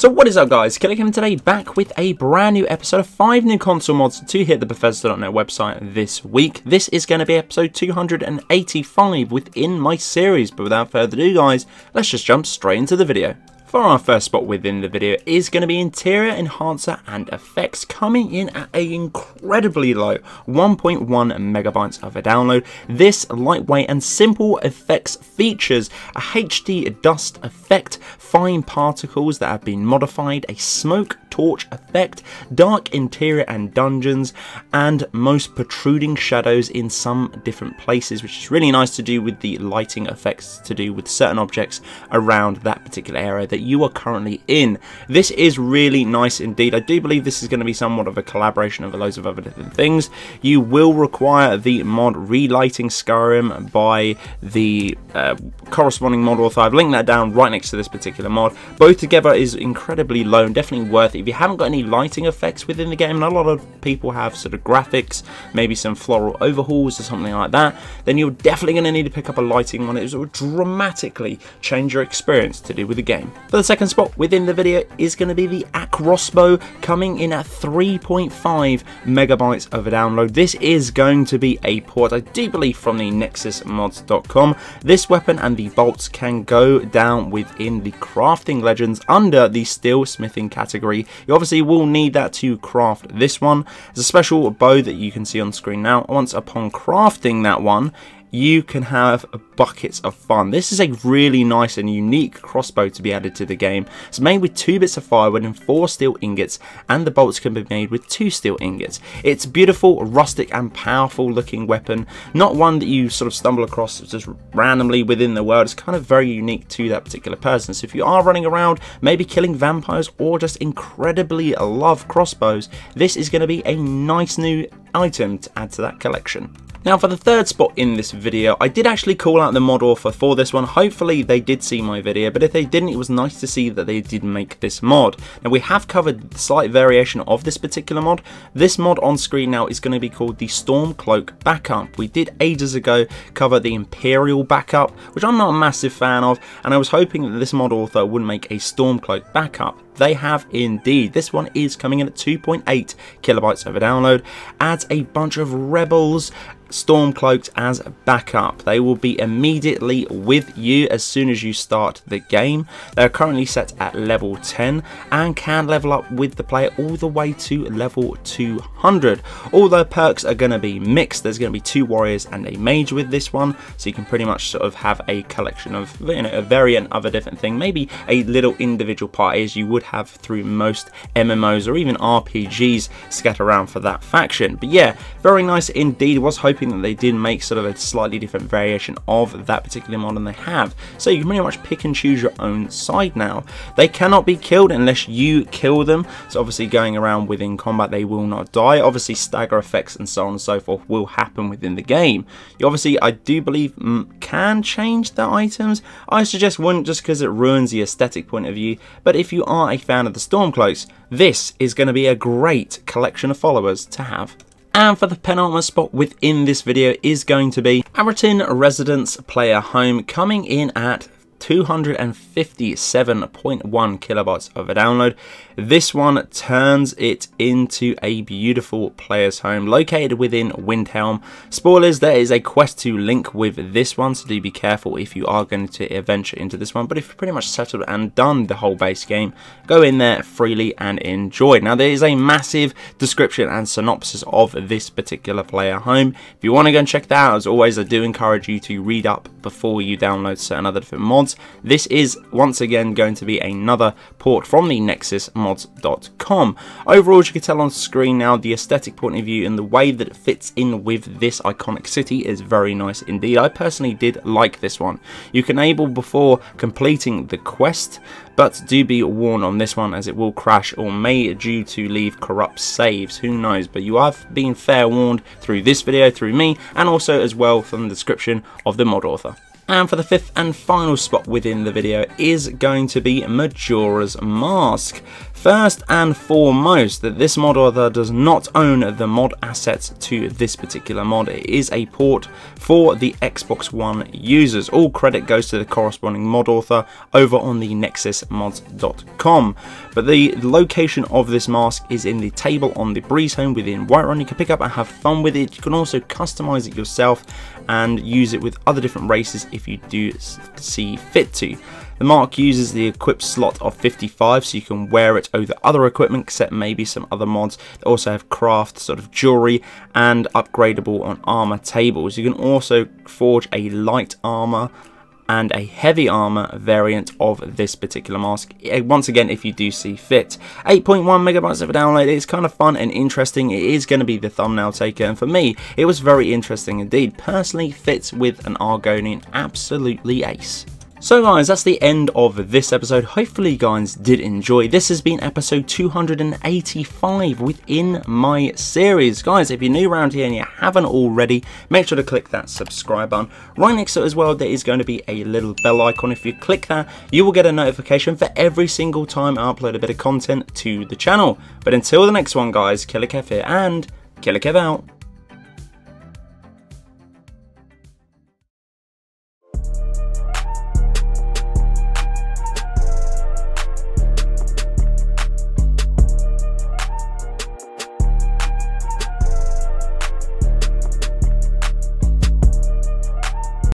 So what is up guys, Killerkev today back with a brand new episode of 5 new console mods to hit the Bethesda.net website this week. This is going to be episode 285 within my series, but without further ado guys, let's just jump straight into the video. For our first spot within the video is going to be interior enhancer and effects, coming in at an incredibly low 1.1 megabytes of a download. This lightweight and simple effects features a HD dust effect, fine particles that have been modified, a smoke torch effect, dark interior and dungeons, and most protruding shadows in some different places, which is really nice to do with the lighting effects to do with certain objects around that particular area that you are currently in. This is really nice indeed. I do believe this is going to be somewhat of a collaboration of loads of other different things. You will require the mod Relighting Skyrim by the corresponding mod author. I've linked that down right next to this particular mod. Both together is incredibly low and definitely worth it. If you haven't got any lighting effects within the game, and a lot of people have sort of graphics, maybe some floral overhauls or something like that, then you're definitely going to need to pick up a lighting one. It will dramatically change your experience to do with the game. For the second spot within the video is going to be the AKrossbow, coming in at 3.5 megabytes of a download. This is going to be a port, I do believe, from the nexusmods.com. This weapon and the bolts can go down within the crafting legends under the steel smithing category. You obviously will need that to craft this one. There's a special bow that you can see on screen now. Once upon crafting that one, you can have buckets of fun. This is a really nice and unique crossbow to be added to the game. It's made with 2 bits of firewood and 4 steel ingots, and the bolts can be made with 2 steel ingots. It's beautiful, rustic and powerful looking weapon, not one that you sort of stumble across just randomly within the world. It's kind of very unique to that particular person. So if you are running around maybe killing vampires or just incredibly love crossbows, this is going to be a nice new item to add to that collection. Now for the third spot in this video, I did actually call out the mod author for this one. Hopefully they did see my video, but if they didn't, it was nice to see that they did make this mod. Now we have covered the slight variation of this particular mod. This mod on screen now is going to be called the Stormcloak Backup. We did ages ago cover the Imperial Backup, which I'm not a massive fan of, and I was hoping that this mod author would make a Stormcloak Backup. They have indeed. This one is coming in at 2.8 kilobytes of a download, adds a bunch of rebels Stormcloaked as backup. They will be immediately with you as soon as you start the game. They're currently set at level 10 and can level up with the player all the way to level 200. All the perks are going to be mixed. There's going to be 2 warriors and a mage with this one, so you can pretty much sort of have a collection of, you know, a variant of a different thing, maybe a little individual party as you would have through most MMOs or even RPGs scattered around for that faction. But yeah, very nice indeed. Was hoping that they did make sort of a slightly different variation of that particular mod, and they have. So you can pretty much pick and choose your own side now. They cannot be killed unless you kill them. So obviously going around within combat, they will not die. Obviously stagger effects and so on and so forth will happen within the game. You obviously, I do believe, can change the items. I suggest wouldn't, just because it ruins the aesthetic point of view. But if you are a fan of the Stormcloaks, this is going to be a great collection of followers to have. And for the penultimate spot within this video is going to be Aretino Residence Player Home, coming in at 257.1 kilobytes of a download. This one turns it into a beautiful player's home located within Windhelm. Spoilers, there is a quest to link with this one, so do be careful if you are going to venture into this one. But if you've pretty much settled and done the whole base game, go in there freely and enjoy. Now there is a massive description and synopsis of this particular player home. If you want to go and check that out, as always, I do encourage you to read up before you download certain other different mods. This is once again going to be another port from the nexusmods.com. Overall, as you can tell on screen now, the aesthetic point of view and the way that it fits in with this iconic city is very nice indeed. I personally did like this one. You can enable before completing the quest, but do be warned on this one as it will crash or may due to leave corrupt saves. Who knows? But you have been fair warned through this video, through me, and also as well from the description of the mod author. And for the fifth and final spot within the video is going to be Majora's Mask. First and foremost, that this mod author does not own the mod assets to this particular mod. It is a port for the Xbox One users. All credit goes to the corresponding mod author over on the nexusmods.com. But the location of this mask is in the table on the Breeze Home within Whiterun. You can pick up and have fun with it. You can also customize it yourself and use it with other different races if you do see fit to. The mark uses the equip slot of 55, so you can wear it over other equipment except maybe some other mods. They also have craft sort of jewelry and upgradable on armor tables. You can also forge a light armor and a heavy armor variant of this particular mask, once again if you do see fit. 8.1 megabytes of a download. It's kind of fun and interesting. It is going to be the thumbnail taker, and for me it was very interesting indeed. Personally fits with an Argonian, absolutely ace. So guys, that's the end of this episode. Hopefully you guys did enjoy. This has been episode 285 within my series. Guys, if you're new around here and you haven't already, make sure to click that subscribe button. Right next to it as well, there is going to be a little bell icon. If you click that, you will get a notification for every single time I upload a bit of content to the channel. But until the next one guys, Killerkev here and Killerkev out.